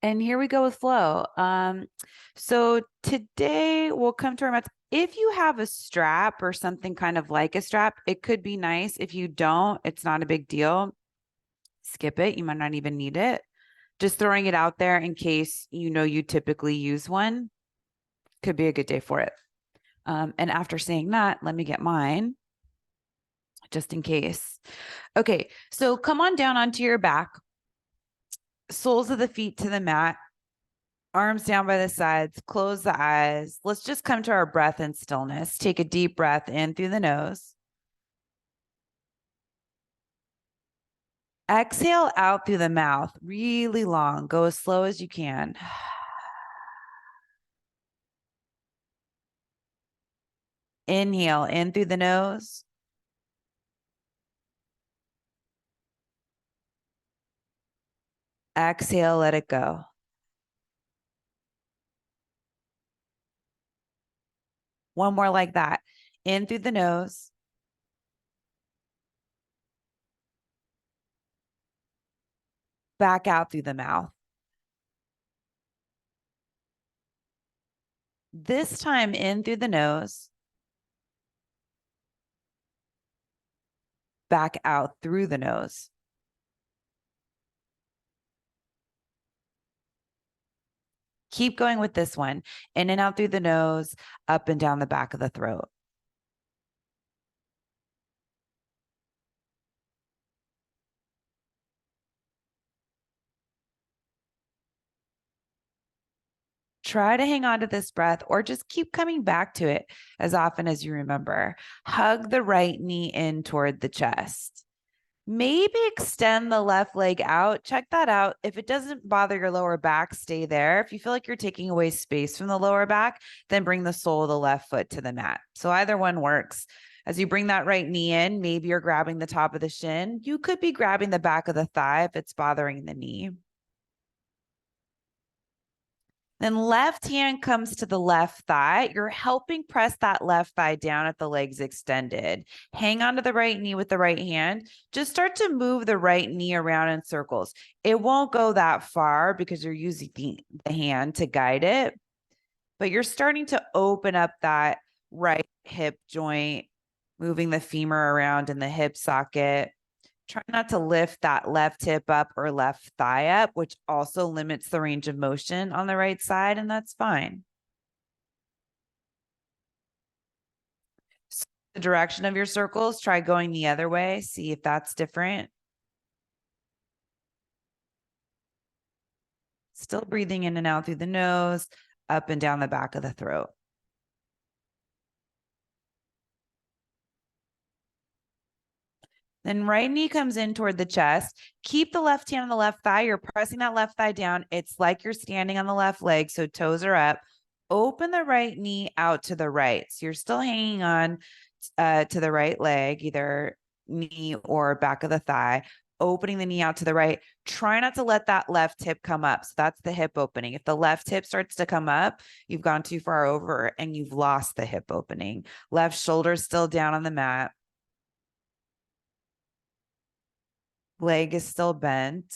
And here we go with flow. So today we'll come to our mats. If you have a strap or something kind of like a strap, it could be nice. If you don't, it's not a big deal. Skip it. You might not even need it. Just throwing it out there in case you know you typically use one could be a good day for it. And after saying that, let me get mine just in case. Okay, so come on down onto your back, soles of the feet to the mat, arms down by the sides, close the eyes. Let's just come to our breath in stillness. Take a deep breath in through the nose. Exhale out through the mouth, really long. Go as slow as you can. Inhale in through the nose. Exhale, let it go. One more like that. In through the nose. Back out through the mouth. This time in through the nose. Back out through the nose. Keep going with this one. In and out through the nose, up and down the back of the throat. Try to hang on to this breath or just keep coming back to it as often as you remember. Hug the right knee in toward the chest. Maybe extend the left leg out. Check that out. If it doesn't bother your lower back, stay there. If you feel like you're taking away space from the lower back, then bring the sole of the left foot to the mat. So either one works. As you bring that right knee in, maybe you're grabbing the top of the shin. You could be grabbing the back of the thigh if it's bothering the knee. Then left hand comes to the left thigh. You're helping press that left thigh down if the leg's extended. Hang onto the right knee with the right hand. Just start to move the right knee around in circles. It won't go that far because you're using the hand to guide it, but you're starting to open up that right hip joint, moving the femur around in the hip socket. Try not to lift that left hip up or left thigh up, which also limits the range of motion on the right side, and that's fine. So the direction of your circles, try going the other way, see if that's different. Still breathing in and out through the nose, up and down the back of the throat. Then right knee comes in toward the chest. Keep the left hand on the left thigh. You're pressing that left thigh down. It's like you're standing on the left leg, so toes are up. Open the right knee out to the right. So you're still hanging on to the right leg, either knee or back of the thigh. Opening the knee out to the right. Try not to let that left hip come up. So that's the hip opening. If the left hip starts to come up, you've gone too far over and you've lost the hip opening. Left shoulder still down on the mat. Leg is still bent.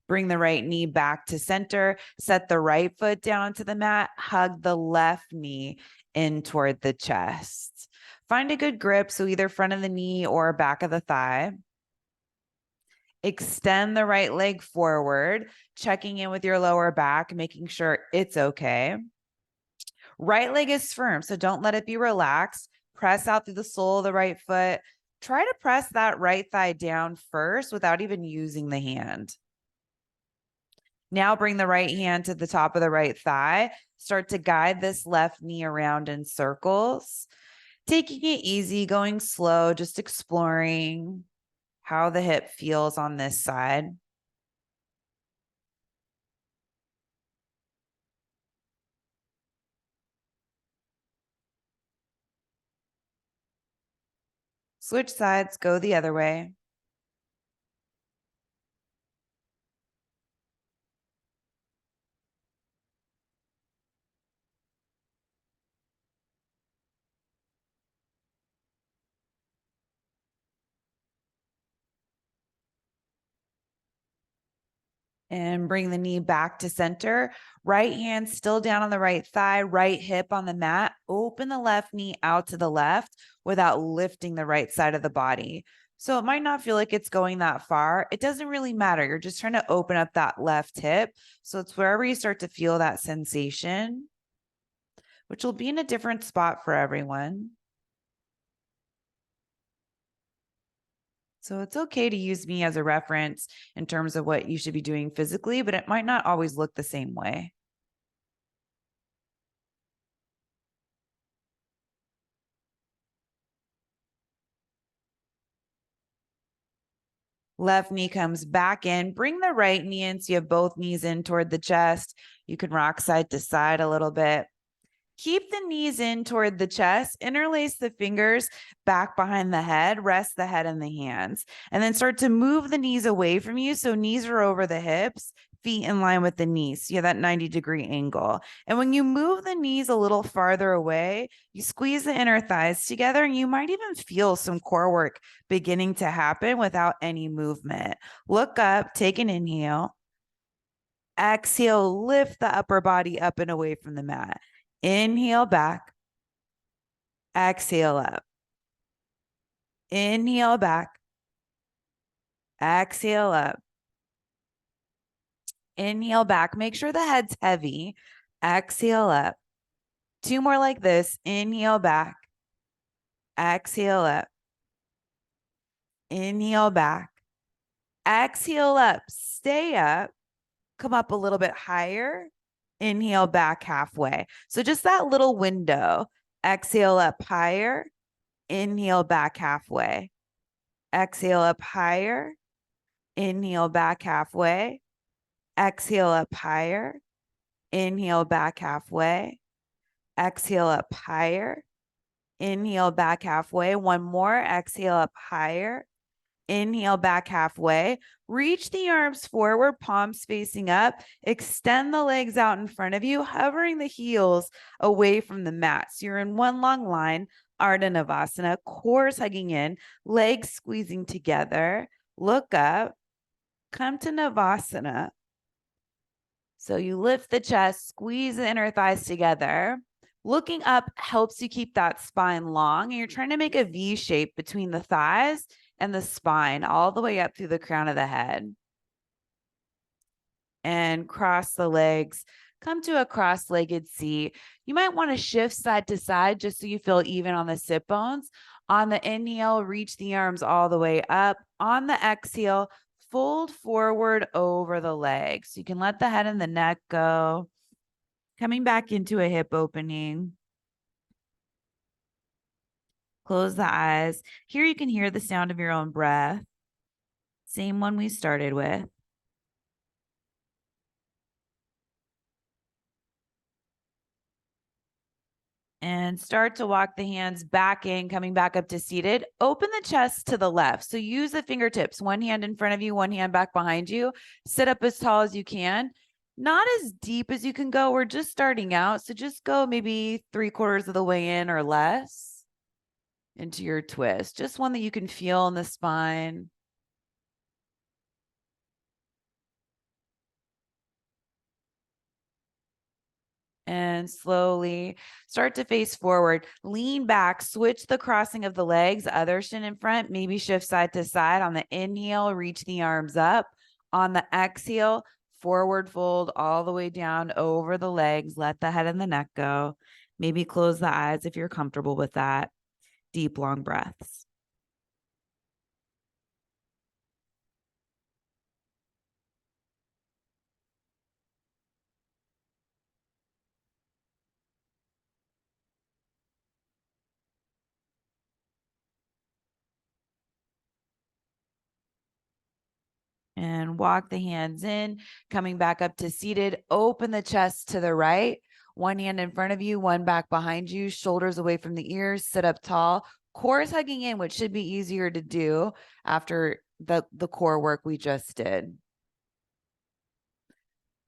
Bring the right knee back to center. Set the right foot down to the mat. Hug the left knee in toward the chest. Find a good grip, so either front of the knee or back of the thigh. Extend the right leg forward, checking in with your lower back, making sure it's okay. Right leg is firm, so don't let it be relaxed. Press out through the sole of the right foot. Try to press that right thigh down first without even using the hand. Now bring the right hand to the top of the right thigh. Start to guide this left knee around in circles. Taking it easy, going slow, just exploring how the hip feels on this side. Switch sides, go the other way. And bring the knee back to center. Right hand still down on the right thigh, right hip on the mat. Open the left knee out to the left without lifting the right side of the body. So it might not feel like it's going that far. It doesn't really matter. You're just trying to open up that left hip. So it's wherever you start to feel that sensation, which will be in a different spot for everyone. So it's okay to use me as a reference in terms of what you should be doing physically, but it might not always look the same way. Left knee comes back in. Bring the right knee in so you have both knees in toward the chest. You can rock side to side a little bit. Keep the knees in toward the chest, interlace the fingers back behind the head, rest the head in the hands, and then start to move the knees away from you. So knees are over the hips, feet in line with the knees. So you have that 90-degree angle. And when you move the knees a little farther away, you squeeze the inner thighs together and you might even feel some core work beginning to happen without any movement. Look up, take an inhale. Exhale, lift the upper body up and away from the mat. Inhale back. Exhale up. Inhale back. Exhale up. Inhale back. Make sure the head's heavy. Exhale up. Two more like this. Inhale back. Exhale up. Inhale back. Exhale up. Stay up. Come up a little bit higher. Inhale back halfway. So just that little window. Exhale up higher. Inhale back halfway. Exhale up higher. Inhale back halfway. Exhale up higher. Inhale back halfway. Exhale up higher. Inhale back halfway. One more. Exhale up higher. Inhale back halfway. Reach the arms forward, palms facing up. Extend the legs out in front of you, hovering the heels away from the mat. So you're in one long line, Ardha Navasana, cores hugging in, legs squeezing together. Look up, come to Navasana. So you lift the chest, squeeze the inner thighs together. Looking up helps you keep that spine long, and you're trying to make a V shape between the thighs and the spine all the way up through the crown of the head. And cross the legs. Come to a cross-legged seat. You might want to shift side to side just so you feel even on the sit bones. On the inhale, reach the arms all the way up. On the exhale, fold forward over the legs. So you can let the head and the neck go. Coming back into a hip opening. Close the eyes. Here you can hear the sound of your own breath. Same one we started with. And start to walk the hands back in, coming back up to seated. Open the chest to the left. So use the fingertips, one hand in front of you, one hand back behind you. Sit up as tall as you can. Not as deep as you can go. We're just starting out. So just go maybe 3/4 of the way in or less into your twist. Just one that you can feel in the spine. And slowly start to face forward, lean back, switch the crossing of the legs, other shin in front, maybe shift side to side. On the inhale, reach the arms up. On the exhale, forward fold all the way down over the legs. Let the head and the neck go. Maybe close the eyes if you're comfortable with that. Deep, long breaths. And walk the hands in, coming back up to seated. Open the chest to the right. One hand in front of you, one back behind you, shoulders away from the ears, sit up tall. Core is hugging in, which should be easier to do after the core work we just did.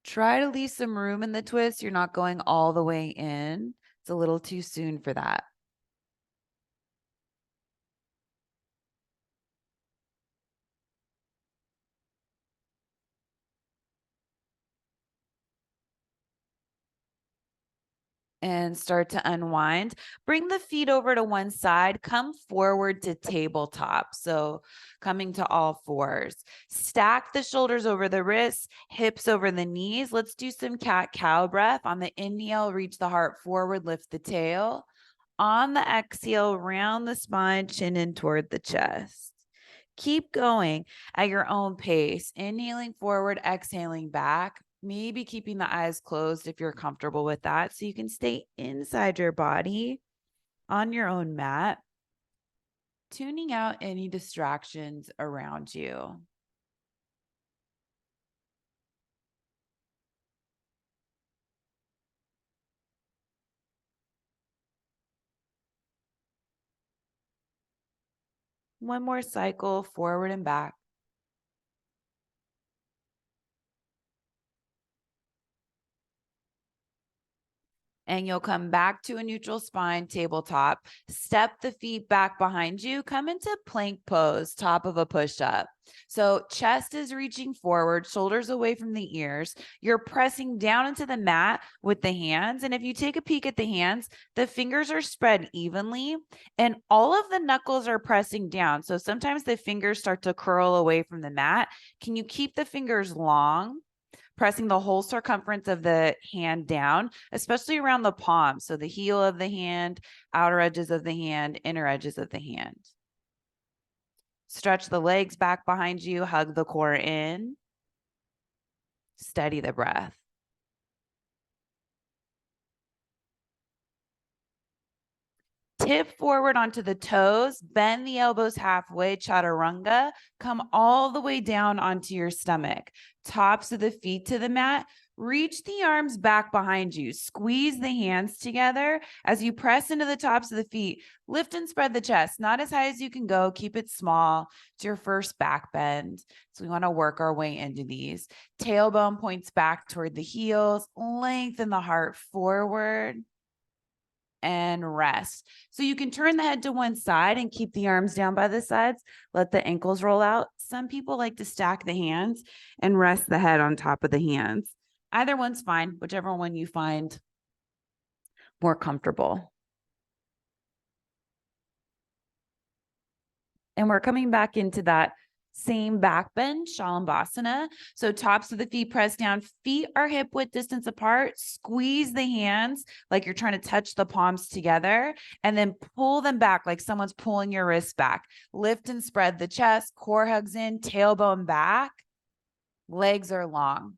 Try to leave some room in the twist. You're not going all the way in. It's a little too soon for that. and start to unwind. Bring the feet over to one side, come forward to tabletop. So coming to all fours. Stack the shoulders over the wrists, hips over the knees. Let's do some cat-cow breath. On the inhale, reach the heart forward, lift the tail. On the exhale, round the spine, chin in toward the chest. Keep going at your own pace. Inhaling forward, exhaling back. Maybe keeping the eyes closed if you're comfortable with that, so you can stay inside your body on your own mat, tuning out any distractions around you. One more cycle, forward and back. And you'll come back to a neutral spine tabletop. Step the feet back behind you. Come into plank pose, top of a push-up. So chest is reaching forward, shoulders away from the ears. You're pressing down into the mat with the hands. And if you take a peek at the hands, the fingers are spread evenly and all of the knuckles are pressing down. So sometimes the fingers start to curl away from the mat. Can you keep the fingers long? Pressing the whole circumference of the hand down, especially around the palm. So the heel of the hand, outer edges of the hand, inner edges of the hand. Stretch the legs back behind you, hug the core in. Steady the breath. Tip forward onto the toes, bend the elbows halfway, chaturanga, come all the way down onto your stomach. Tops of the feet to the mat, reach the arms back behind you. Squeeze the hands together as you press into the tops of the feet. Lift and spread the chest, not as high as you can go. Keep it small. It's your first back bend. So we want to work our way into these. Tailbone points back toward the heels. Lengthen the heart forward. And rest. So you can turn the head to one side and keep the arms down by the sides. Let the ankles roll out. Some people like to stack the hands and rest the head on top of the hands. Either one's fine, whichever one you find more comfortable. And we're coming back into that same back bend, Shalabhasana. So tops of the feet press down, feet are hip width distance apart. Squeeze the hands like you're trying to touch the palms together, and then pull them back like someone's pulling your wrists back. Lift and spread the chest, core hugs in, tailbone back. Legs are long.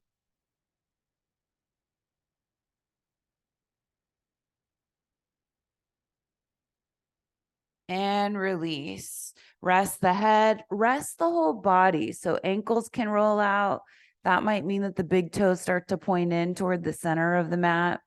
And release. Rest the head, rest the whole body. So ankles can roll out. That might mean that the big toes start to point in toward the center of the mat.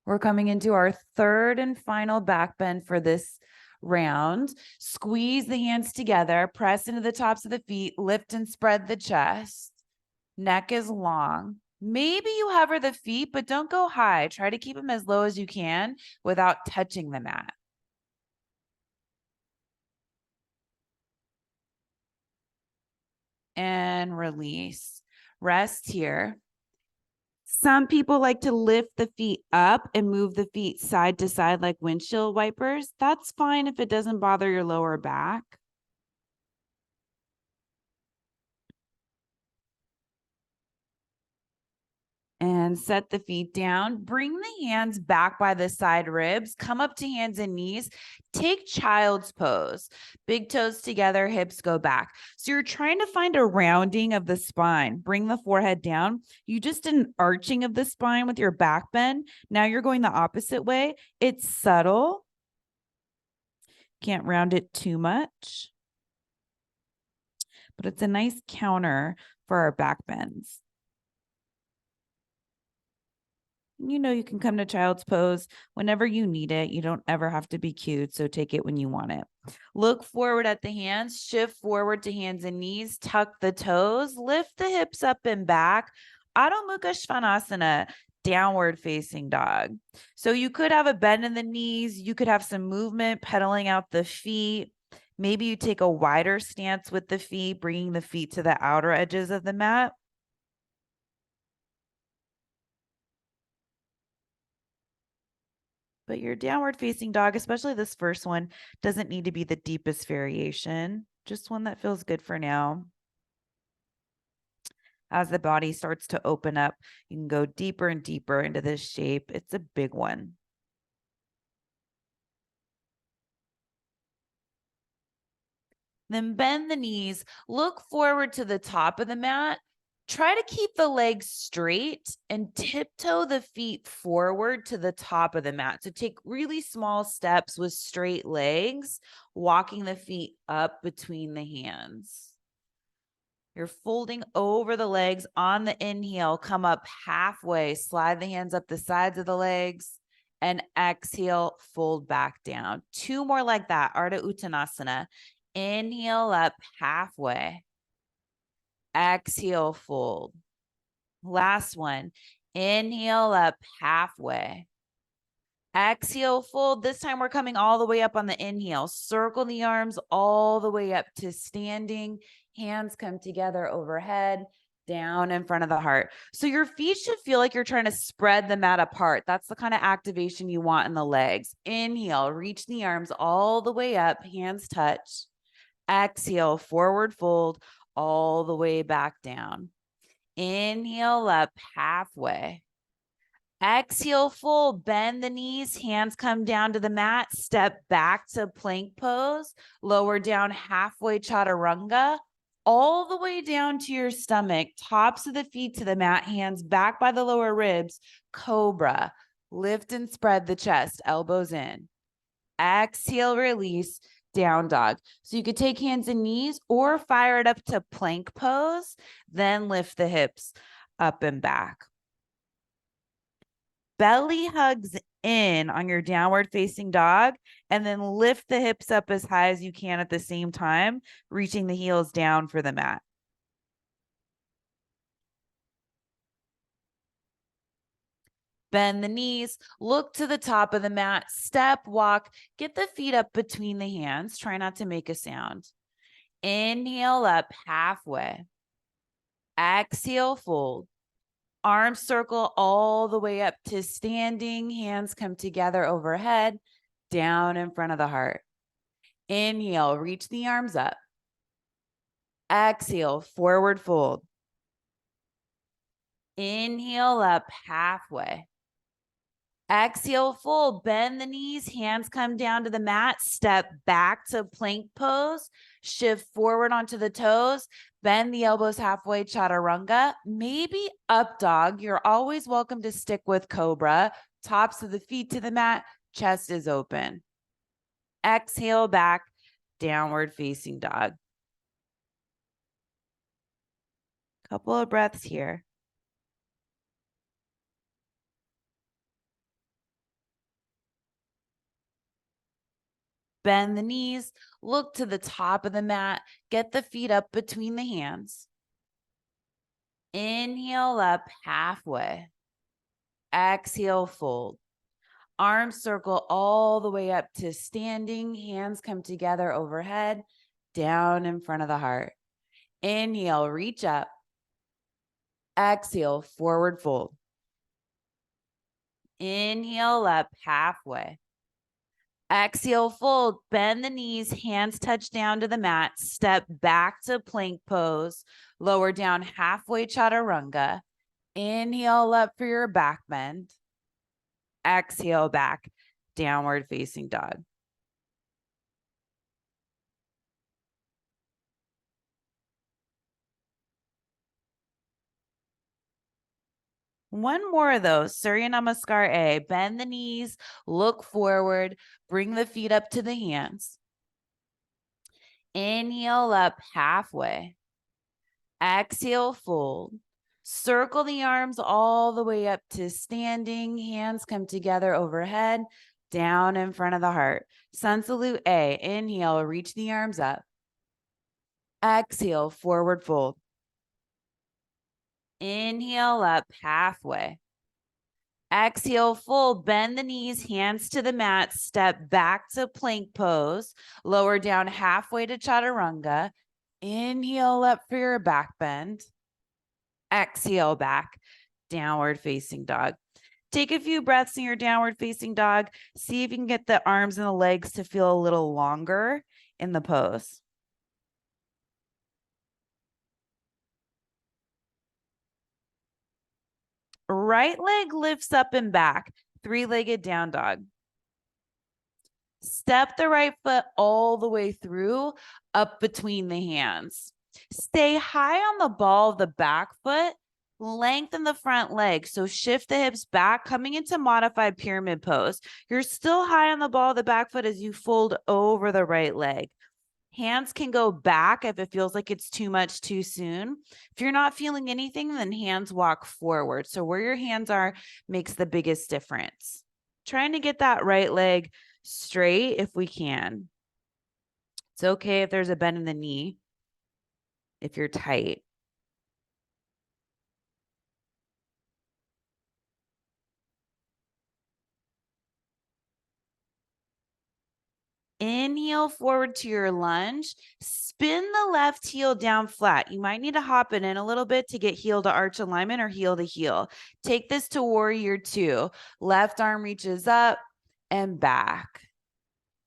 We're coming into our third and final back bend for this round. Squeeze the hands together, press into the tops of the feet, lift and spread the chest. Neck is long. Maybe you hover the feet, but don't go high. Try to keep them as low as you can without touching the mat. And release. Rest here. Some people like to lift the feet up and move the feet side to side like windshield wipers. That's fine if it doesn't bother your lower back. And set the feet down. Bring the hands back by the side ribs. Come up to hands and knees. Take child's pose. Big toes together, hips go back. So you're trying to find a rounding of the spine. Bring the forehead down. You just did an arching of the spine with your back bend. Now you're going the opposite way. It's subtle. Can't round it too much. But it's a nice counter for our back bends. You know, you can come to child's pose whenever you need it. You don't ever have to be cute, so take it when you want it. Look forward at the hands, shift forward to hands and knees, tuck the toes, lift the hips up and back. Adho Mukha Svanasana, downward facing dog. So you could have a bend in the knees. You could have some movement, pedaling out the feet. Maybe you take a wider stance with the feet, bringing the feet to the outer edges of the mat. But your downward facing dog, especially this first one, doesn't need to be the deepest variation, just one that feels good for now. As the body starts to open up, you can go deeper and deeper into this shape. It's a big one. Then bend the knees, look forward to the top of the mat. Try to keep the legs straight and tiptoe the feet forward to the top of the mat. So take really small steps with straight legs, walking the feet up between the hands. You're folding over the legs on the inhale, come up halfway, slide the hands up the sides of the legs, and exhale, fold back down. 2 more like that, Ardha Uttanasana. Inhale up halfway. Exhale, fold. Last one. Inhale up halfway. Exhale, fold. This time we're coming all the way up on the inhale. Circle the arms all the way up to standing. Hands come together overhead, down in front of the heart. So your feet should feel like you're trying to spread the mat apart. That's the kind of activation you want in the legs. Inhale, reach the arms all the way up, hands touch. Exhale, forward fold all the way back down. Inhale up halfway. Exhale, fold, bend the knees, hands come down to the mat, step back to plank pose, lower down halfway chaturanga, all the way down to your stomach, tops of the feet to the mat, hands back by the lower ribs, cobra, lift and spread the chest, elbows in. Exhale, release, down dog. So you could take hands and knees or fire it up to plank pose, then lift the hips up and back. Belly hugs in on your downward facing dog, and then lift the hips up as high as you can at the same time, reaching the heels down for the mat. Bend the knees, look to the top of the mat, step, walk, get the feet up between the hands. Try not to make a sound. Inhale up halfway. Exhale, fold. Arms circle all the way up to standing. Hands come together overhead, down in front of the heart. Inhale, reach the arms up. Exhale, forward fold. Inhale up halfway. Exhale, fold, bend the knees, hands come down to the mat, step back to plank pose, shift forward onto the toes, bend the elbows halfway, chaturanga, maybe up dog. You're always welcome to stick with cobra, tops of the feet to the mat, chest is open. Exhale back, downward facing dog. Couple of breaths here. Bend the knees, look to the top of the mat, get the feet up between the hands. Inhale up halfway. Exhale, fold. Arms circle all the way up to standing. Hands come together overhead, down in front of the heart. Inhale, reach up. Exhale, forward fold. Inhale up halfway. Exhale, fold, bend the knees, hands touch down to the mat, step back to plank pose, lower down halfway chaturanga. Inhale up for your back bend. Exhale back, downward facing dog. One more of those, Surya Namaskar A. Bend the knees, look forward, bring the feet up to the hands. Inhale up halfway. Exhale, fold. Circle the arms all the way up to standing. Hands come together overhead, down in front of the heart. Sun Salute A. Inhale, reach the arms up. Exhale, forward fold. Inhale up halfway. Exhale, fold, bend the knees, hands to the mat, step back to plank pose, lower down halfway to chaturanga. Inhale up for your back bend. Exhale back, downward facing dog. Take a few breaths in your downward facing dog. See if you can get the arms and the legs to feel a little longer in the pose. Right leg lifts up and back, three-legged down dog. Step the right foot all the way through, up between the hands. Stay high on the ball of the back foot, lengthen the front leg. So shift the hips back, coming into modified pyramid pose. You're still high on the ball of the back foot as you fold over the right leg. Hands can go back if it feels like it's too much too soon. If you're not feeling anything, then hands walk forward. So where your hands are makes the biggest difference. Trying to get that right leg straight if we can. It's okay if there's a bend in the knee if you're tight. Inhale forward to your lunge. Spin the left heel down flat. You might need to hop it in a little bit to get heel to arch alignment or heel to heel. Take this to warrior two. Left arm reaches up and back.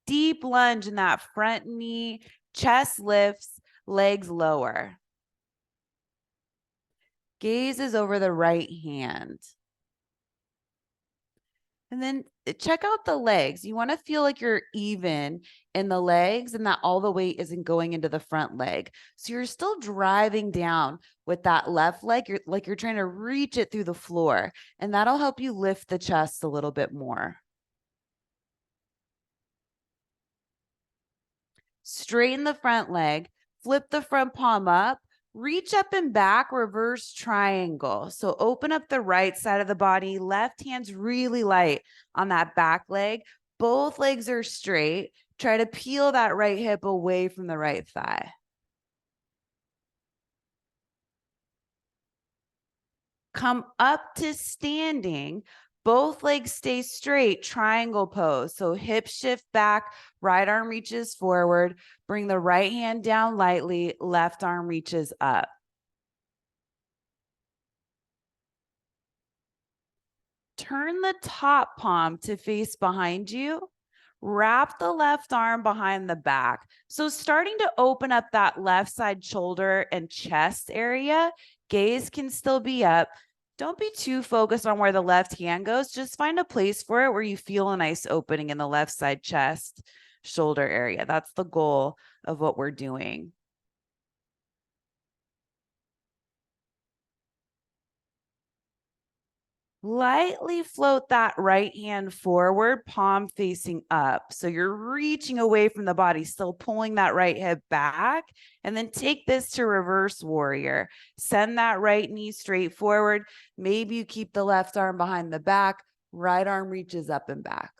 Deep lunge in that front knee. Chest lifts, legs lower. Gaze is over the right hand. And then check out the legs. You want to feel like you're even in the legs and that all the weight isn't going into the front leg. So you're still driving down with that left leg. You're like you're trying to reach it through the floor, and that'll help you lift the chest a little bit more. Straighten the front leg, flip the front palm up, reach up and back, reverse triangle. So open up the right side of the body, left hand's really light on that back leg. Both legs are straight. Try to peel that right hip away from the right thigh. Come up to standing. Both legs stay straight, triangle pose. So hip shift back, right arm reaches forward. Bring the right hand down lightly, left arm reaches up. Turn the top palm to face behind you. Wrap the left arm behind the back. So starting to open up that left side shoulder and chest area. Gaze can still be up. Don't be too focused on where the left hand goes. Just find a place for it where you feel a nice opening in the left side chest, shoulder area. That's the goal of what we're doing. Lightly float that right hand forward, palm facing up. So you're reaching away from the body, still pulling that right hip back. And then take this to reverse warrior. Send that right knee straight forward. Maybe you keep the left arm behind the back, right arm reaches up and back.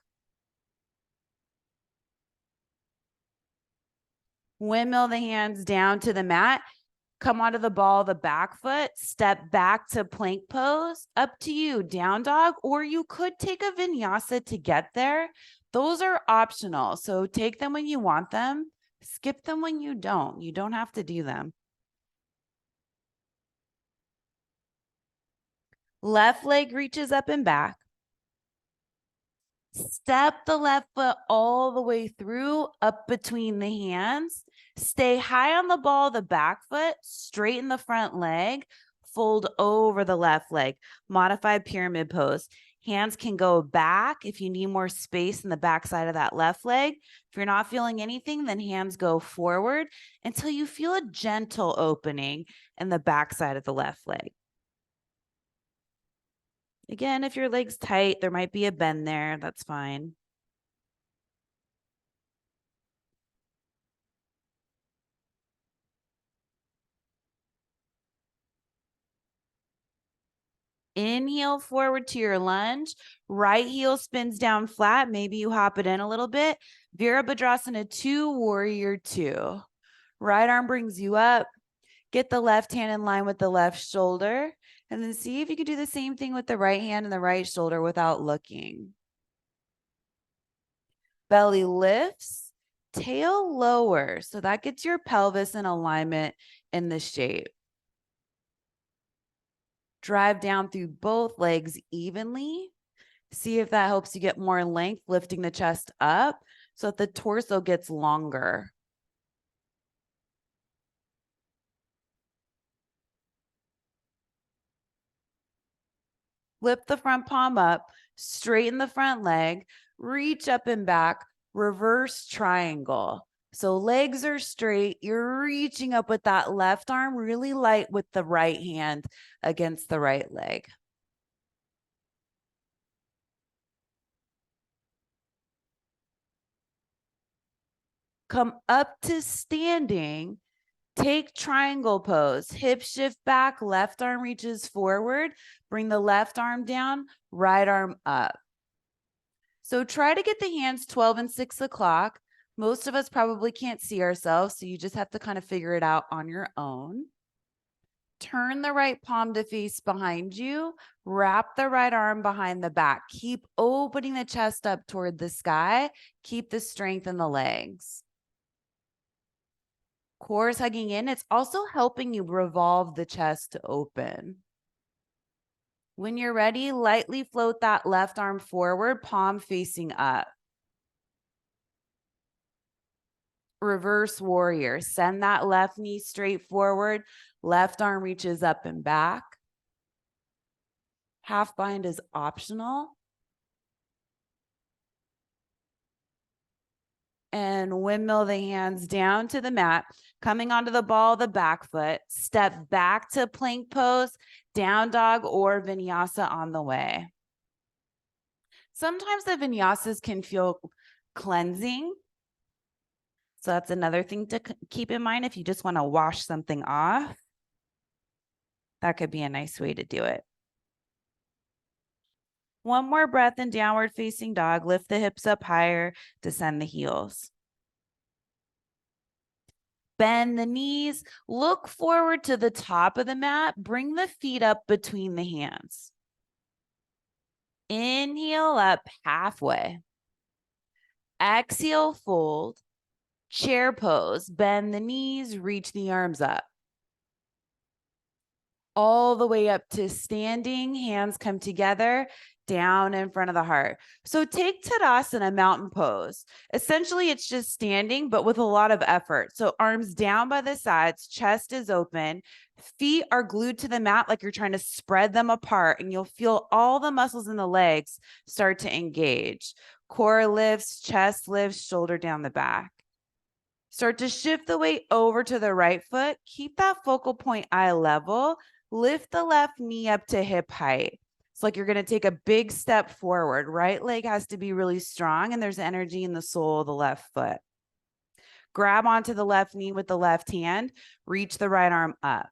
Windmill the hands down to the mat. Come onto the ball of the back foot, step back to plank pose, up to you, down dog, or you could take a vinyasa to get there. Those are optional. So take them when you want them, skip them when you don't. You don't have to do them. Left leg reaches up and back. Step the left foot all the way through, up between the hands. Stay high on the ball of the back foot, straighten the front leg, fold over the left leg. Modified pyramid pose. Hands can go back if you need more space in the back side of that left leg. If you're not feeling anything, then hands go forward until you feel a gentle opening in the back side of the left leg. Again, if your leg's tight, there might be a bend there. That's fine. Inhale forward to your lunge. Right heel spins down flat. Maybe you hop it in a little bit. Virabhadrasana 2, warrior 2. Right arm brings you up. Get the left hand in line with the left shoulder. And then see if you can do the same thing with the right hand and the right shoulder without looking. Belly lifts, tail lowers. So that gets your pelvis in alignment in the shape. Drive down through both legs evenly. See if that helps you get more length, lifting the chest up so that the torso gets longer. Flip the front palm up, straighten the front leg, reach up and back, reverse triangle. So legs are straight. You're reaching up with that left arm, really light with the right hand against the right leg. Come up to standing. Take triangle pose, hip shift back, left arm reaches forward, bring the left arm down, right arm up. So try to get the hands 12 and 6 o'clock. Most of us probably can't see ourselves, so you just have to kind of figure it out on your own. Turn the right palm to face behind you. Wrap the right arm behind the back. Keep opening the chest up toward the sky. Keep the strength in the legs. Core is hugging in. It's also helping you revolve the chest to open. When you're ready, lightly float that left arm forward, palm facing up. Reverse warrior. Send that left knee straight forward. Left arm reaches up and back. Half bind is optional. And windmill the hands down to the mat, coming onto the ball of the back foot. Step back to plank pose, down dog, or vinyasa on the way. Sometimes the vinyasas can feel cleansing. So that's another thing to keep in mind if you just want to wash something off. That could be a nice way to do it. One more breath in downward facing dog. Lift the hips up higher, descend the heels. Bend the knees, look forward to the top of the mat, bring the feet up between the hands. Inhale up halfway. Exhale, fold. Chair pose, bend the knees, reach the arms up. All the way up to standing, hands come together, down in front of the heart. So take Tadasana, mountain pose. Essentially, it's just standing, but with a lot of effort. So arms down by the sides, chest is open, feet are glued to the mat like you're trying to spread them apart, and you'll feel all the muscles in the legs start to engage. Core lifts, chest lifts, shoulder down the back. Start to shift the weight over to the right foot. Keep that focal point eye level. Lift the left knee up to hip height. It's like you're going to take a big step forward. Right leg has to be really strong, and there's energy in the sole of the left foot. Grab onto the left knee with the left hand. Reach the right arm up.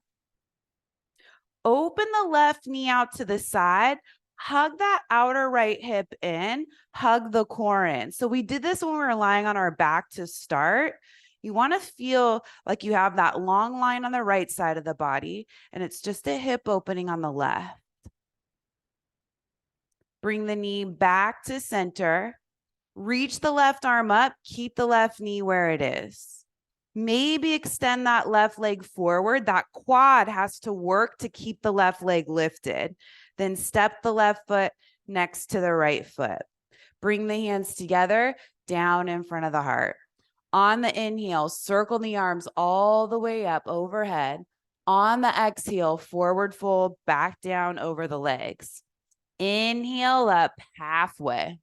Open the left knee out to the side. Hug that outer right hip in. Hug the core in. So we did this when we were lying on our back to start. You want to feel like you have that long line on the right side of the body, and it's just a hip opening on the left. Bring the knee back to center. Reach the left arm up. Keep the left knee where it is. Maybe extend that left leg forward. That quad has to work to keep the left leg lifted. Then step the left foot next to the right foot. Bring the hands together, down in front of the heart. On the inhale, circle the arms all the way up overhead. On the exhale, forward fold, back down over the legs. Inhale up halfway.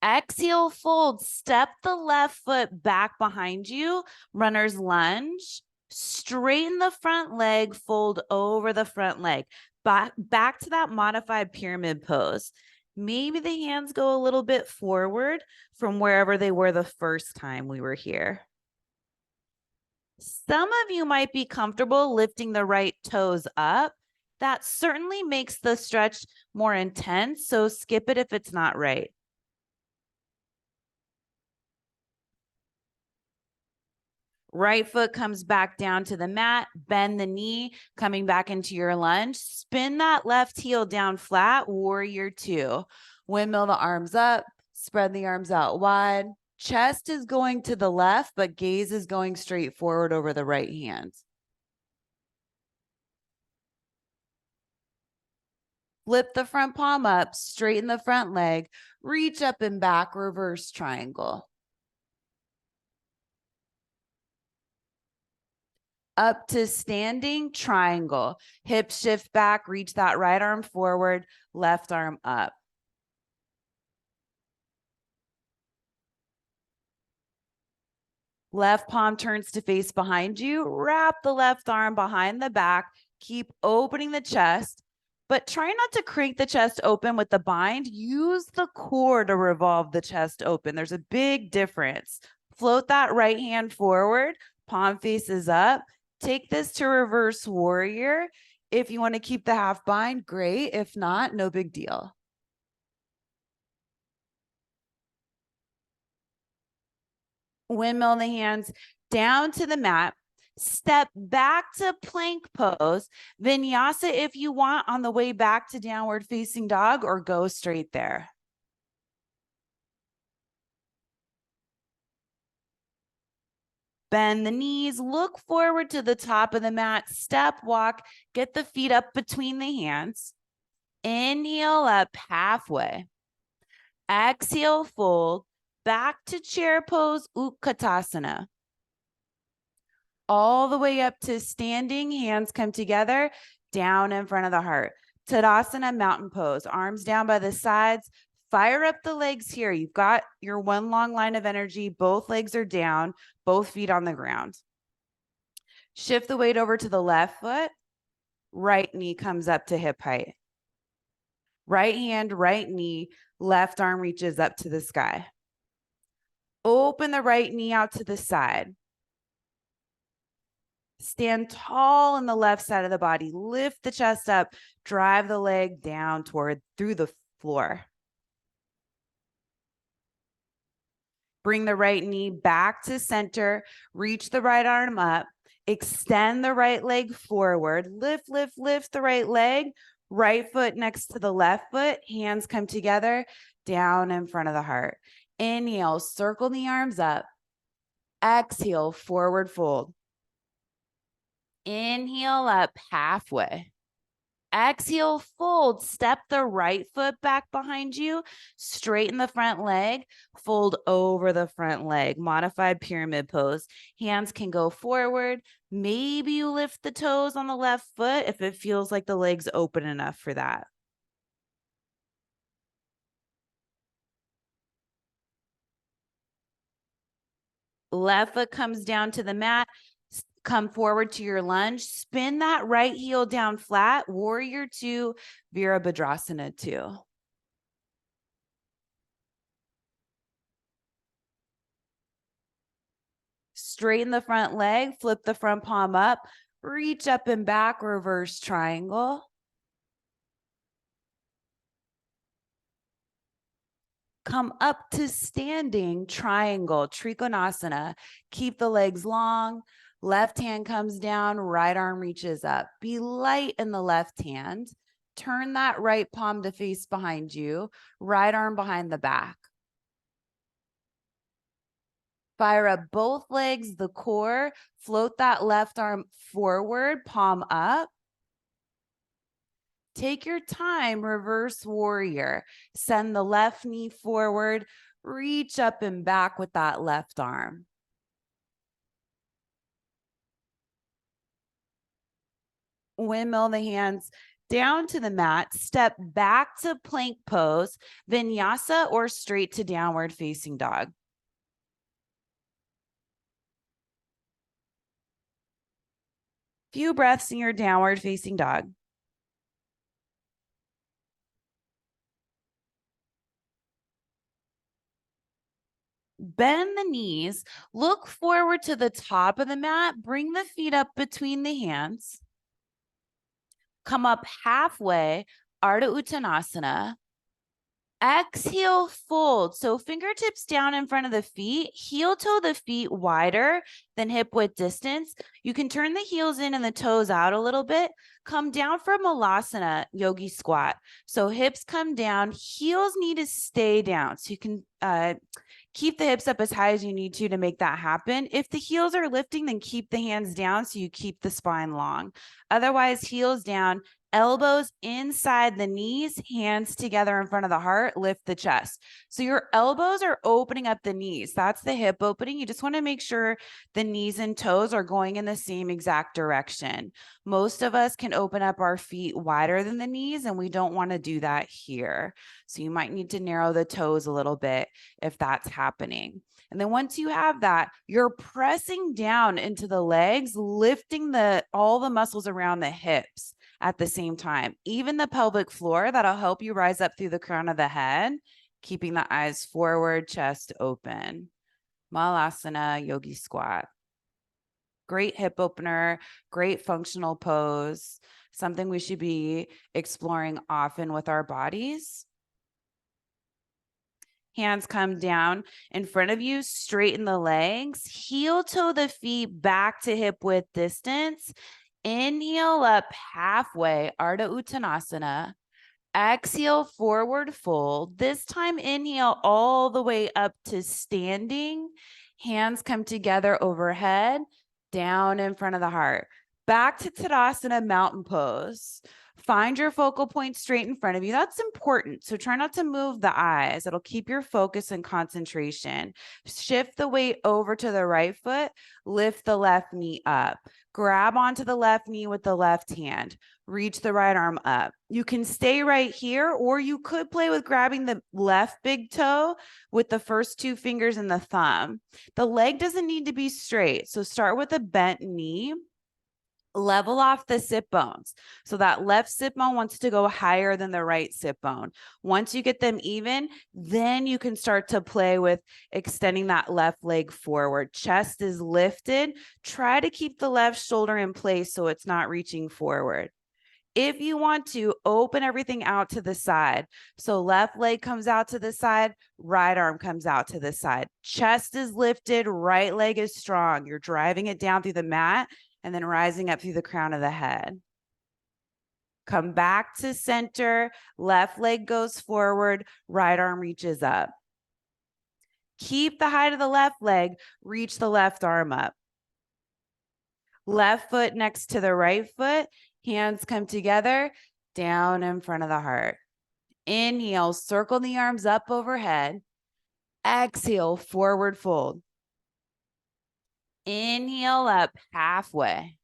Exhale, fold. Step the left foot back behind you. Runner's lunge. Straighten the front leg, fold over the front leg. Back to that modified pyramid pose. Maybe the hands go a little bit forward from wherever they were the first time we were here. Some of you might be comfortable lifting the right toes up. That certainly makes the stretch more intense, so skip it if it's not right. Right foot comes back down to the mat, bend the knee, coming back into your lunge. Spin that left heel down flat, warrior two. Windmill the arms up, spread the arms out wide. Chest is going to the left, but gaze is going straight forward over the right hand. Flip the front palm up, straighten the front leg, reach up and back, reverse triangle. Up to standing triangle. Hip shift back, reach that right arm forward, left arm up. Left palm turns to face behind you. Wrap the left arm behind the back. Keep opening the chest, but try not to crank the chest open with the bind. Use the core to revolve the chest open. There's a big difference. Float that right hand forward. Palm faces up. Take this to reverse warrior. If you want to keep the half bind, great. If not, no big deal. Windmill the hands down to the mat. Step back to plank pose. Vinyasa if you want on the way back to downward facing dog, or go straight there. Bend the knees, look forward to the top of the mat, step, walk, get the feet up between the hands. Inhale up halfway. Exhale, fold. Back to chair pose, Utkatasana. All the way up to standing, hands come together, down in front of the heart. Tadasana, mountain pose, arms down by the sides. Fire up the legs here. You've got your one long line of energy. Both legs are down, both feet on the ground. Shift the weight over to the left foot. Right knee comes up to hip height. Right hand, right knee, left arm reaches up to the sky. Open the right knee out to the side. Stand tall on the left side of the body. Lift the chest up. Drive the leg down through the floor. Bring the right knee back to center. Reach the right arm up. Extend the right leg forward. Lift, lift, lift the right leg. Right foot next to the left foot. Hands come together, down in front of the heart. Inhale, circle the arms up. Exhale, forward fold. Inhale up halfway. Exhale, fold. Step the right foot back behind you. Straighten the front leg. Fold over the front leg. Modified pyramid pose. Hands can go forward. Maybe you lift the toes on the left foot if it feels like the leg's open enough for that. Left foot comes down to the mat. Come forward to your lunge. Spin that right heel down flat. Warrior 2, Virabhadrasana 2. Straighten the front leg. Flip the front palm up. Reach up and back. Reverse triangle. Come up to standing triangle, Trikonasana. Keep the legs long. Left hand comes down, right arm reaches up. Be light in the left hand. Turn that right palm to face behind you. Right arm behind the back. Fire up both legs, the core. Float that left arm forward, palm up. Take your time, reverse warrior. Send the left knee forward. Reach up and back with that left arm. Windmill the hands down to the mat. Step back to plank pose, vinyasa, or straight to downward facing dog. Few breaths in your downward facing dog. Bend the knees, look forward to the top of the mat, bring the feet up between the hands. Come up halfway, Ardha Uttanasana. Exhale, fold. So fingertips down in front of the feet, heel toe the feet wider than hip width distance. You can turn the heels in and the toes out a little bit. Come down from Malasana, yogi squat. So hips come down, heels need to stay down. So you can keep the hips up as high as you need to make that happen. If the heels are lifting, then keep the hands down so you keep the spine long. Otherwise, heels down, Elbows inside the knees, hands together in front of the heart, lift the chest. So your elbows are opening up the knees. That's the hip opening. You just want to make sure the knees and toes are going in the same exact direction. Most of us can open up our feet wider than the knees, and we don't want to do that here. So you might need to narrow the toes a little bit if that's happening. And then once you have that, you're pressing down into the legs, lifting all the muscles around the hips at the same time. Even the pelvic floor, that'll help you rise up through the crown of the head, keeping the eyes forward, chest open. Malasana yogi squat. Great hip opener, great functional pose, something we should be exploring often with our bodies. Hands come down in front of you, straighten the legs, heel toe the feet back to hip width distance. Inhale up halfway, Ardha Uttanasana. Exhale, forward fold. This time, inhale all the way up to standing. Hands come together overhead, down in front of the heart. Back to Tadasana, mountain pose. Find your focal point straight in front of you. That's important. So try not to move the eyes. It'll keep your focus and concentration. Shift the weight over to the right foot. Lift the left knee up. Grab onto the left knee with the left hand. Reach the right arm up. You can stay right here, or you could play with grabbing the left big toe with the first two fingers and the thumb. The leg doesn't need to be straight. So start with a bent knee. Level off the sit bones. So that left sit bone wants to go higher than the right sit bone. Once you get them even, then you can start to play with extending that left leg forward. Chest is lifted. Try to keep the left shoulder in place so it's not reaching forward. If you want to, open everything out to the side. So left leg comes out to the side, right arm comes out to the side. Chest is lifted, right leg is strong. You're driving it down through the mat and then rising up through the crown of the head. Come back to center, left leg goes forward, right arm reaches up. Keep the height of the left leg, reach the left arm up. Left foot next to the right foot, hands come together, down in front of the heart. Inhale, circle the arms up overhead. Exhale, forward fold. Inhale up halfway.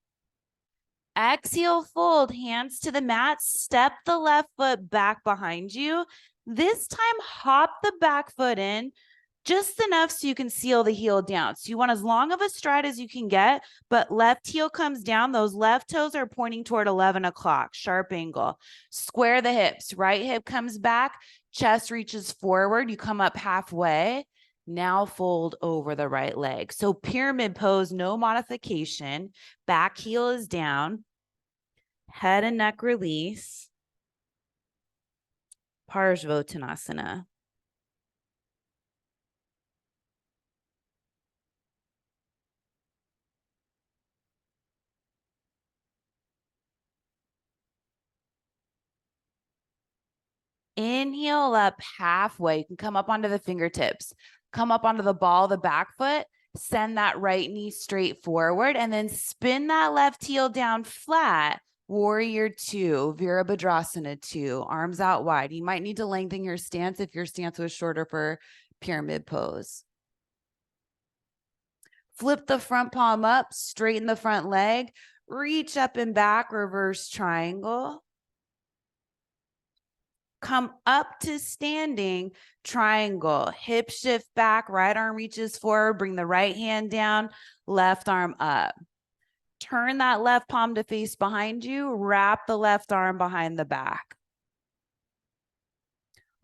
Exhale, fold, hands to the mat, step the left foot back behind you. This time, hop the back foot in just enough so you can seal the heel down. So you want as long of a stride as you can get, but left heel comes down. Those left toes are pointing toward 11 o'clock, sharp angle. Square the hips, right hip comes back, chest reaches forward. You come up halfway. Now fold over the right leg. So pyramid pose, no modification. Back heel is down. Head and neck release. Parsvottanasana. Inhale up halfway. You can come up onto the fingertips. Come up onto the ball of the back foot. Send that right knee straight forward and then spin that left heel down flat. Warrior two, Virabhadrasana two, arms out wide. You might need to lengthen your stance if your stance was shorter for pyramid pose. Flip the front palm up, straighten the front leg, reach up and back, reverse triangle. Come up to standing triangle, hip shift back, right arm reaches forward, bring the right hand down, left arm up. Turn that left palm to face behind you, wrap the left arm behind the back.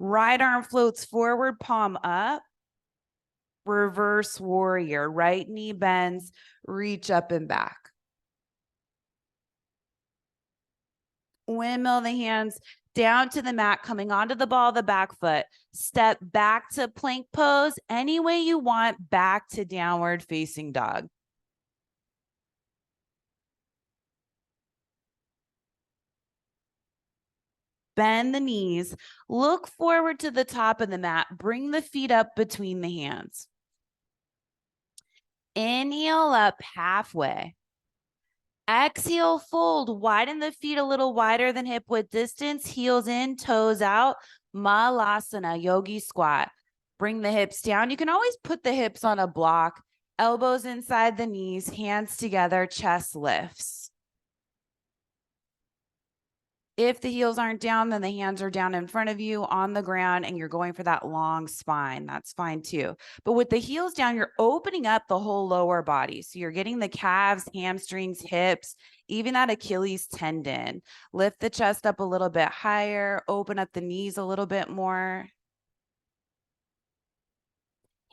Right arm floats forward, palm up. Reverse warrior, right knee bends, reach up and back. Windmill the hands down to the mat, coming onto the ball of the back foot. Step back to plank pose any way you want, back to downward facing dog. Bend the knees, look forward to the top of the mat, bring the feet up between the hands. Inhale up halfway. Exhale, fold, widen the feet a little wider than hip width distance, heels in, toes out, Malasana, yogi squat. Bring the hips down. You can always put the hips on a block, elbows inside the knees, hands together, chest lifts. If the heels aren't down, then the hands are down in front of you on the ground and you're going for that long spine. That's fine too. But with the heels down, you're opening up the whole lower body. So you're getting the calves, hamstrings, hips, even that Achilles tendon. Lift the chest up a little bit higher, open up the knees a little bit more.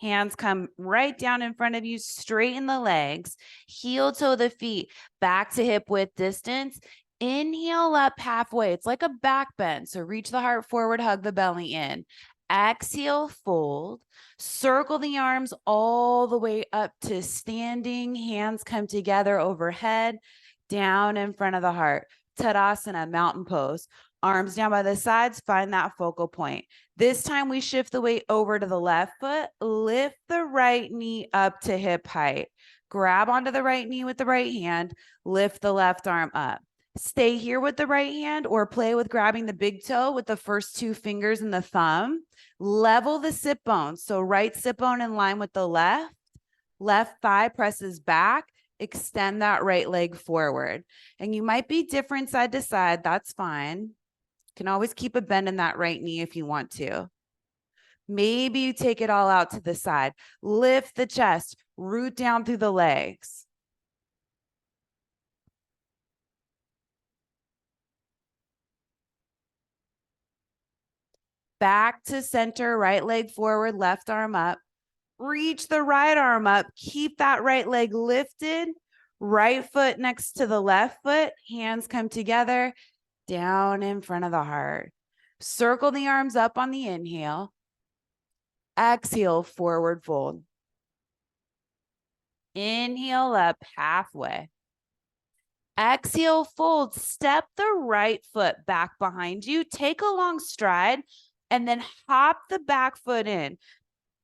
Hands come right down in front of you, straighten the legs, heel toe the feet back to hip width distance. Inhale up halfway. It's like a back bend. So reach the heart forward, hug the belly in. Exhale, fold. Circle the arms all the way up to standing. Hands come together overhead, down in front of the heart. Tadasana, mountain pose. Arms down by the sides, find that focal point. This time we shift the weight over to the left foot, lift the right knee up to hip height. Grab onto the right knee with the right hand, lift the left arm up. Stay here with the right hand or play with grabbing the big toe with the first two fingers and the thumb. Level the sit bones. So right sit bone in line with the left. Left thigh presses back. Extend that right leg forward. And you might be different side to side. That's fine. Can always keep a bend in that right knee if you want to. Maybe you take it all out to the side. Lift the chest, root down through the legs. Back to center, right leg forward, left arm up. Reach the right arm up. Keep that right leg lifted. Right foot next to the left foot. Hands come together, down in front of the heart. Circle the arms up on the inhale. Exhale, forward fold. Inhale up halfway. Exhale, fold. Step the right foot back behind you. Take a long stride and then hop the back foot in.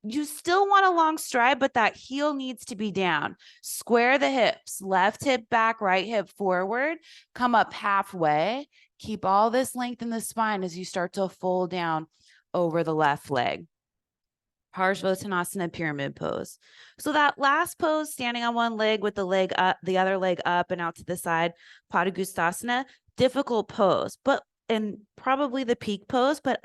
You still want a long stride, but that heel needs to be down. Square the hips, left hip back, right hip forward. Come up halfway. Keep all this length in the spine as you start to fold down over the left leg. Parsvottanasana, pyramid pose. So that last pose, standing on one leg with the leg up, the other leg up and out to the side, Padangusthasana, difficult pose, but and probably the peak pose, but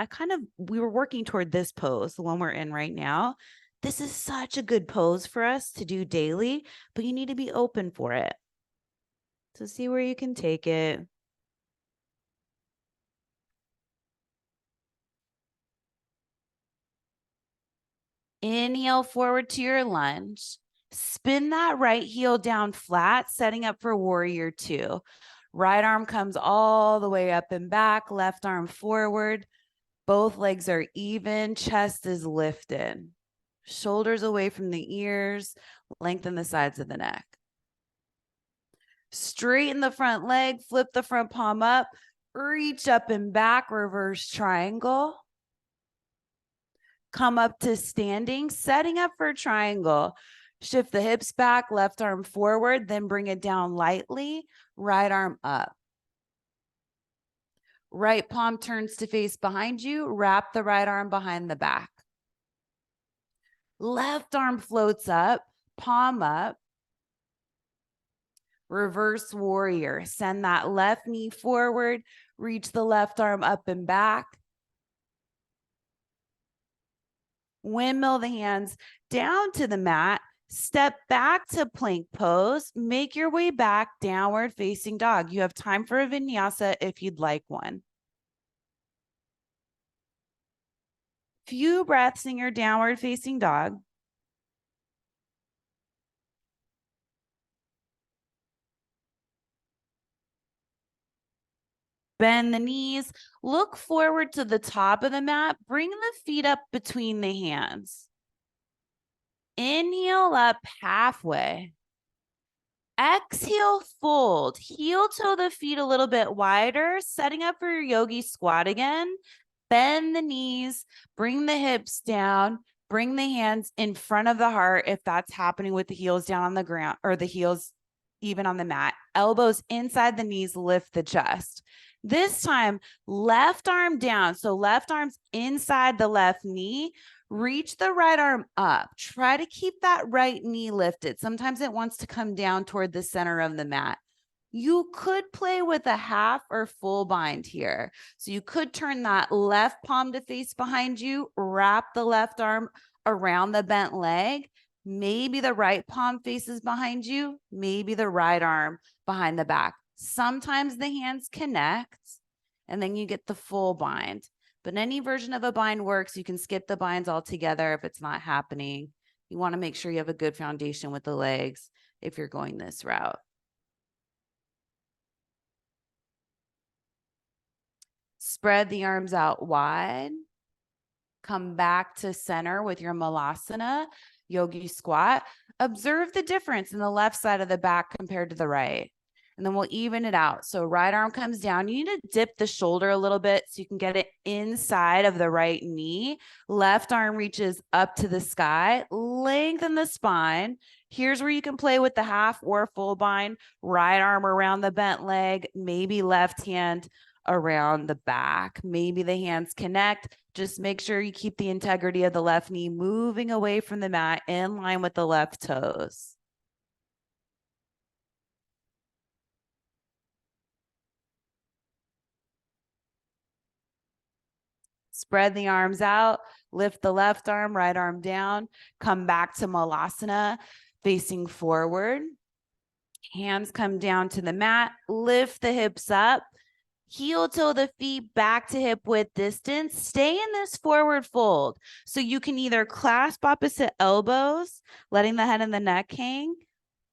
we were working toward this pose, the one we're in right now. This is such a good pose for us to do daily, but you need to be open for it. So see where you can take it. Inhale forward to your lunge. Spin that right heel down flat, setting up for warrior two. Right arm comes all the way up and back, left arm forward. Both legs are even, chest is lifted. Shoulders away from the ears, lengthen the sides of the neck. Straighten the front leg, flip the front palm up, reach up and back, reverse triangle. Come up to standing, setting up for triangle. Shift the hips back, left arm forward, then bring it down lightly, right arm up. Right palm turns to face behind you, wrap the right arm behind the back. Left arm floats up, palm up. Reverse warrior. Send that left knee forward, reach the left arm up and back. Windmill the hands down to the mat. Step back to plank pose. Make your way back, downward facing dog. You have time for a vinyasa if you'd like one. Few breaths in your downward facing dog. Bend the knees, look forward to the top of the mat, bring the feet up between the hands. Inhale up halfway. Exhale, fold. Heel toe the feet a little bit wider, setting up for your yogi squat again. Bend the knees, bring the hips down, bring the hands in front of the heart if that's happening with the heels down on the ground or the heels even on the mat. Elbows inside the knees, lift the chest. This time, left arm down. So left arm's inside the left knee. Reach the right arm up. Try to keep that right knee lifted. Sometimes it wants to come down toward the center of the mat. You could play with a half or full bind here. So you could turn that left palm to face behind you, wrap the left arm around the bent leg. Maybe the right palm faces behind you, maybe the right arm behind the back. Sometimes the hands connect and then you get the full bind. But any version of a bind works. You can skip the binds altogether if it's not happening. You want to make sure you have a good foundation with the legs if you're going this route. Spread the arms out wide. Come back to center with your malasana, yogi squat. Observe the difference in the left side of the back compared to the right. And then we'll even it out. So right arm comes down. You need to dip the shoulder a little bit so you can get it inside of the right knee. Left arm reaches up to the sky. Lengthen the spine. Here's where you can play with the half or full bind. Right arm around the bent leg, maybe left hand around the back. Maybe the hands connect. Just make sure you keep the integrity of the left knee moving away from the mat in line with the left toes. Spread the arms out, lift the left arm, right arm down, come back to malasana, facing forward. Hands come down to the mat, lift the hips up, heel toe the feet back to hip width distance. Stay in this forward fold. So you can either clasp opposite elbows, letting the head and the neck hang,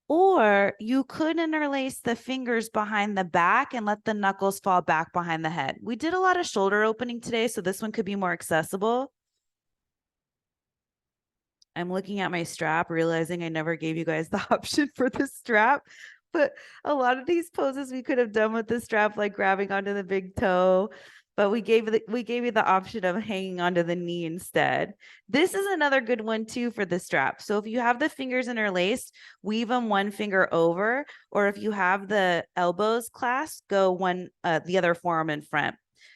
or you could interlace the fingers behind the back and let the knuckles fall back behind the head. We did a lot of shoulder opening today, so this one could be more accessible. I'm looking at my strap, realizing I never gave you guys the option for the strap. But a lot of these poses we could have done with the strap, like grabbing onto the big toe. But we gave you the option of hanging onto the knee instead. This is another good one too for the strap. So if you have the fingers interlaced, weave them one finger over, or if you have the elbows clasped, go the other forearm in front.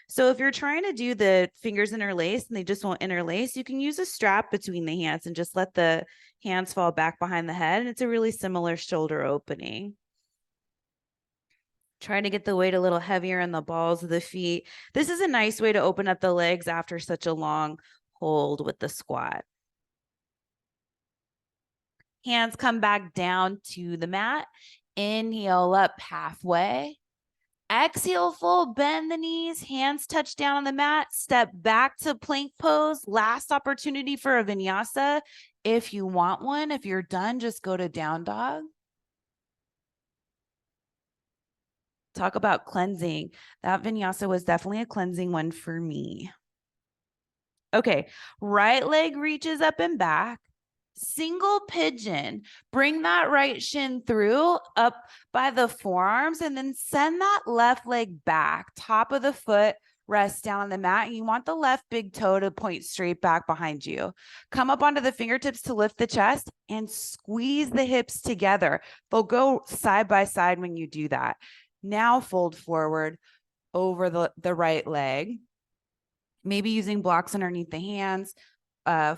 So if you're trying to do the fingers interlace and they just won't interlace, you can use a strap between the hands and just let the hands fall back behind the head. And it's a really similar shoulder opening. Trying to get the weight a little heavier in the balls of the feet. This is a nice way to open up the legs after such a long hold with the squat. Hands come back down to the mat. Inhale up halfway. Exhale, full, bend the knees, hands touch down on the mat, step back to plank pose. Last opportunity for a vinyasa. If you want one, if you're done, just go to down dog. Talk about cleansing. That vinyasa was definitely a cleansing one for me. Okay, right leg reaches up and back. Single pigeon. Bring that right shin through up by the forearms and then send that left leg back. Top of the foot, rest down on the mat. And you want the left big toe to point straight back behind you. Come up onto the fingertips to lift the chest and squeeze the hips together. They'll go side by side when you do that. Now fold forward over the right leg. Maybe using blocks underneath the hands,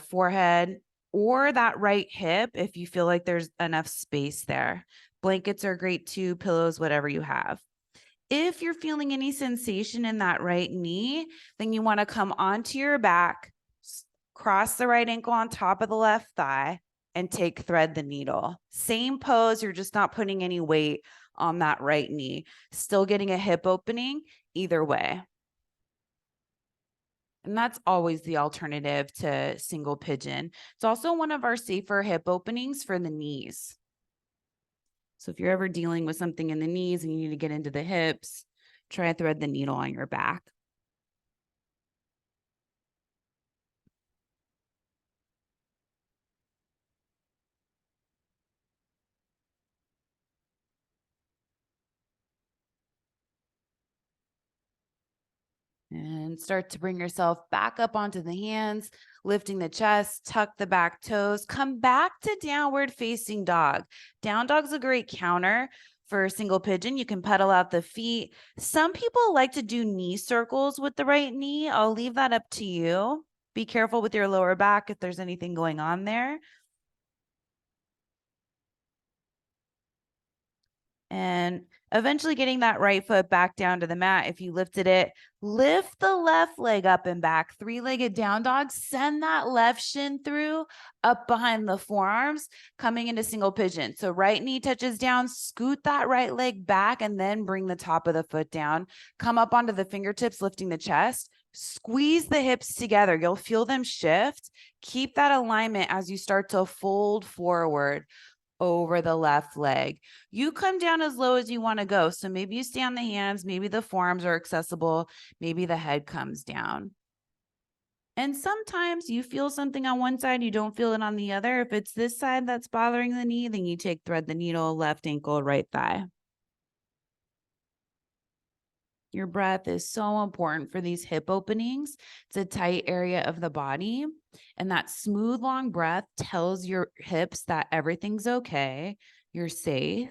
forehead, or that right hip if you feel like there's enough space there. Blankets are great too, pillows, whatever you have. If you're feeling any sensation in that right knee, then you want to come onto your back, cross the right ankle on top of the left thigh, and thread the needle. Same pose, you're just not putting any weight on that right knee. Still getting a hip opening either way. And that's always the alternative to single pigeon. It's also one of our safer hip openings for the knees. So if you're ever dealing with something in the knees and you need to get into the hips, try to thread the needle on your back. And start to bring yourself back up onto the hands, lifting the chest, tuck the back toes, come back to downward facing dog. Down dog's a great counter for single pigeon. You can pedal out the feet. Some people like to do knee circles with the right knee. I'll leave that up to you. Be careful with your lower back if there's anything going on there. And eventually getting that right foot back down to the mat. If you lifted it, lift the left leg up and back, three-legged down dog, send that left shin through up behind the forearms, coming into single pigeon. So right knee touches down, scoot that right leg back, and then bring the top of the foot down. Come up onto the fingertips, lifting the chest. Squeeze the hips together. You'll feel them shift. Keep that alignment as you start to fold forward over the left leg. You come down as low as you want to go. So maybe you stay on the hands, maybe the forearms are accessible, maybe the head comes down. And sometimes you feel something on one side, you don't feel it on the other. If it's this side that's bothering the knee, then you take thread the needle, left ankle, right thigh. Your breath is so important for these hip openings. It's a tight area of the body. And that smooth, long breath tells your hips that everything's okay, you're safe.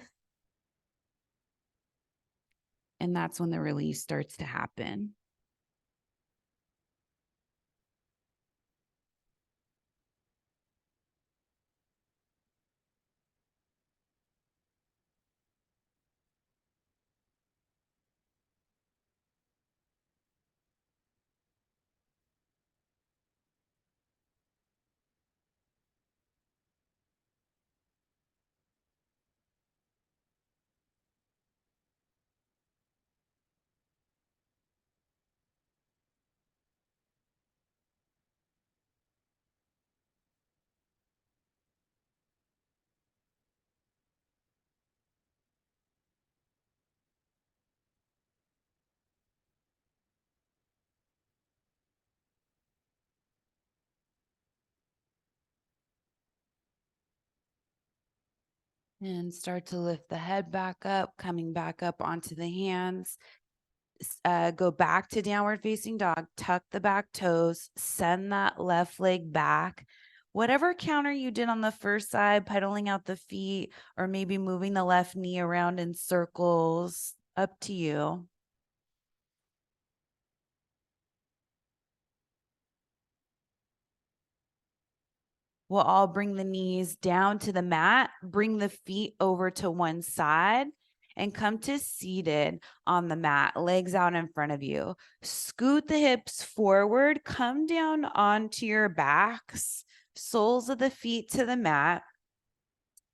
And that's when the release starts to happen. And start to lift the head back up, coming back up onto the hands. Go back to downward facing dog, tuck the back toes, send that left leg back. Whatever counter you did on the first side, pedaling out the feet, or maybe moving the left knee around in circles, up to you. We'll all bring the knees down to the mat, bring the feet over to one side, and come to seated on the mat, legs out in front of you. Scoot the hips forward, come down onto your backs, soles of the feet to the mat.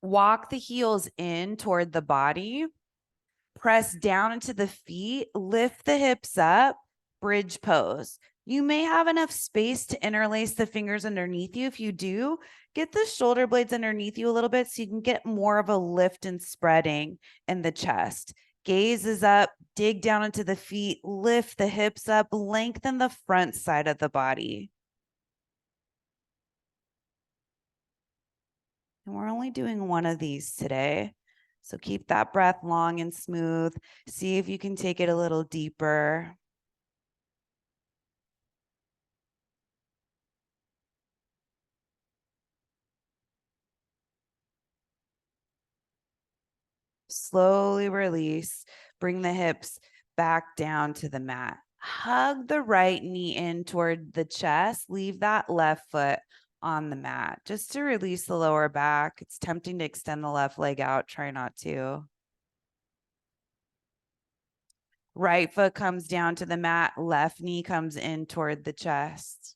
Walk the heels in toward the body. Press down into the feet, lift the hips up, bridge pose. You may have enough space to interlace the fingers underneath you. If you do, get the shoulder blades underneath you a little bit so you can get more of a lift and spreading in the chest. Gaze is up, dig down into the feet, lift the hips up, lengthen the front side of the body. And we're only doing one of these today. So keep that breath long and smooth. See if you can take it a little deeper. Slowly release. Bring the hips back down to the mat. Hug the right knee in toward the chest. Leave that left foot on the mat just to release the lower back. It's tempting to extend the left leg out. Try not to. Right foot comes down to the mat. Left knee comes in toward the chest.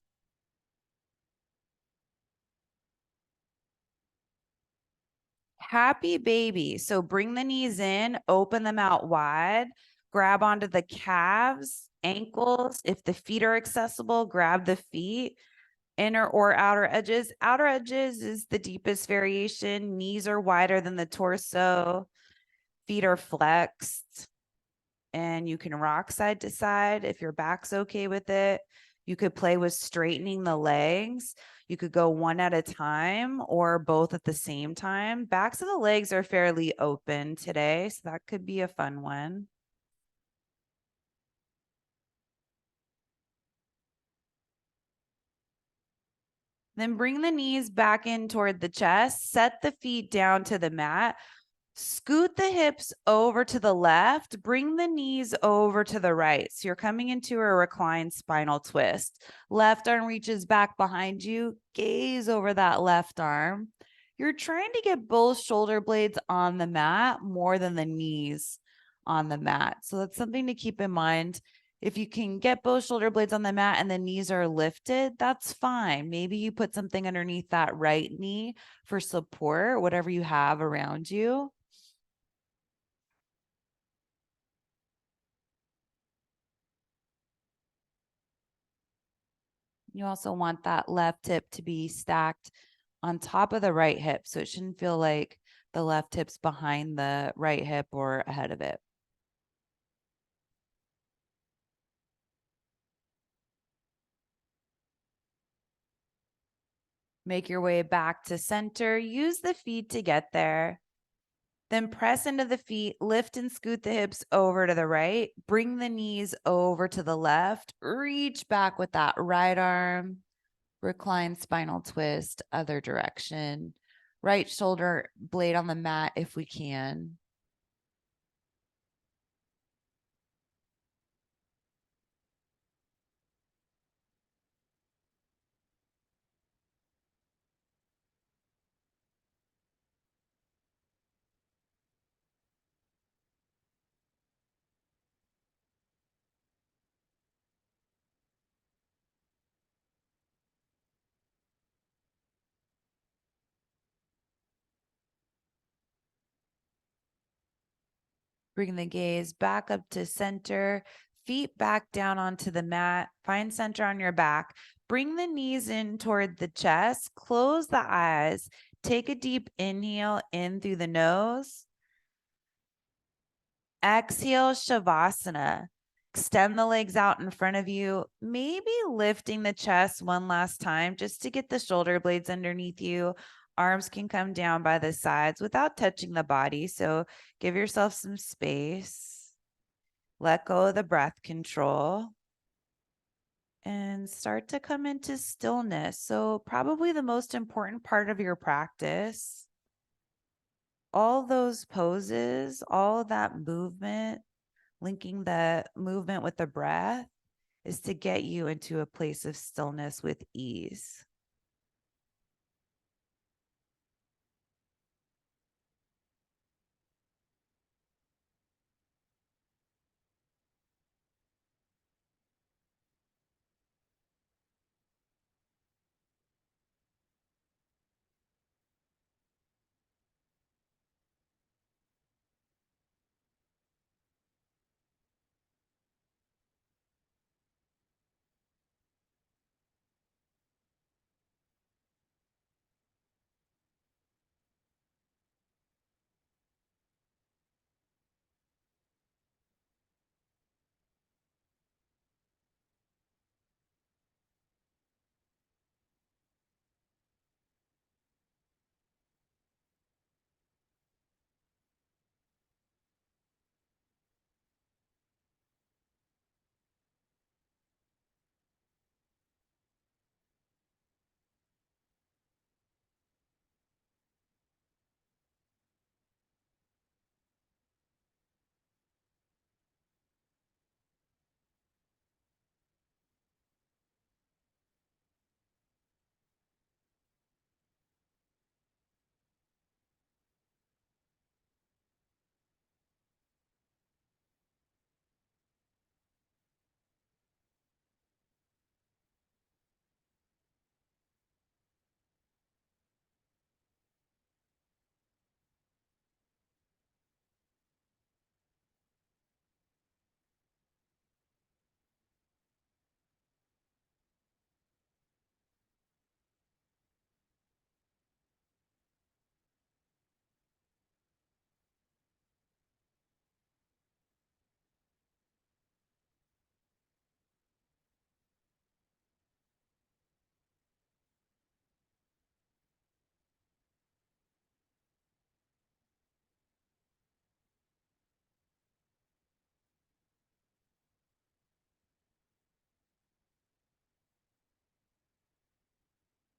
Happy baby. So bring the knees in, open them out wide, grab onto the calves, ankles. If the feet are accessible, grab the feet, inner or outer edges. Outer edges is the deepest variation. Knees are wider than the torso. Feet are flexed. And you can rock side to side if your back's okay with it. You could play with straightening the legs. You could go one at a time or both at the same time. Backs of the legs are fairly open today, so that could be a fun one. Then bring the knees back in toward the chest, set the feet down to the mat. Scoot the hips over to the left, bring the knees over to the right. So you're coming into a reclined spinal twist. Left arm reaches back behind you, gaze over that left arm. You're trying to get both shoulder blades on the mat more than the knees on the mat. So that's something to keep in mind. If you can get both shoulder blades on the mat and the knees are lifted, that's fine. Maybe you put something underneath that right knee for support, whatever you have around you. You also want that left hip to be stacked on top of the right hip. So it shouldn't feel like the left hip's behind the right hip or ahead of it. Make your way back to center. Use the feet to get there. Then press into the feet, lift and scoot the hips over to the right. Bring the knees over to the left. Reach back with that right arm. Recline spinal twist, other direction. Right shoulder blade on the mat if we can. Bring the gaze back up to center, feet back down onto the mat. Find center on your back. Bring the knees in toward the chest. Close the eyes. Take a deep inhale in through the nose. Exhale, Shavasana. Extend the legs out in front of you, maybe lifting the chest one last time just to get the shoulder blades underneath you. Arms can come down by the sides without touching the body. So give yourself some space. Let go of the breath control and start to come into stillness. So, probably the most important part of your practice, all those poses, all that movement, linking the movement with the breath is to get you into a place of stillness with ease.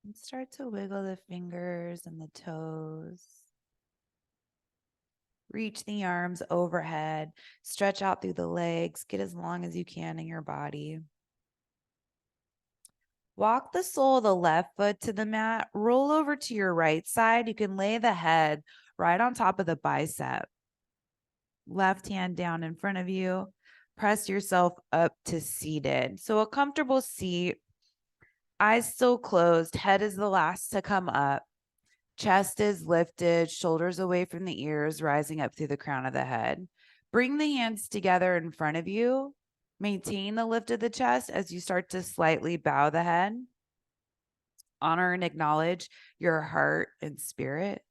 And start to wiggle the fingers and the toes. Reach the arms overhead, stretch out through the legs, get as long as you can in your body. Walk the sole of the left foot to the mat, roll over to your right side. You can lay the head right on top of the bicep. Left hand down in front of you. Press yourself up to seated. So a comfortable seat, eyes still closed, head is the last to come up. Chest is lifted, shoulders away from the ears, rising up through the crown of the head. Bring the hands together in front of you. Maintain the lift of the chest as you start to slightly bow the head. Honor and acknowledge your heart and spirit,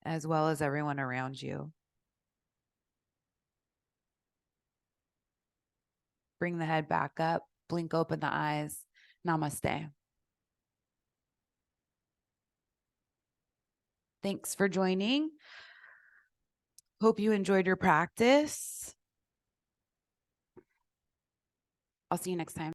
as well as everyone around you. Bring the head back up, blink open the eyes. Namaste. Thanks for joining. Hope you enjoyed your practice. I'll see you next time.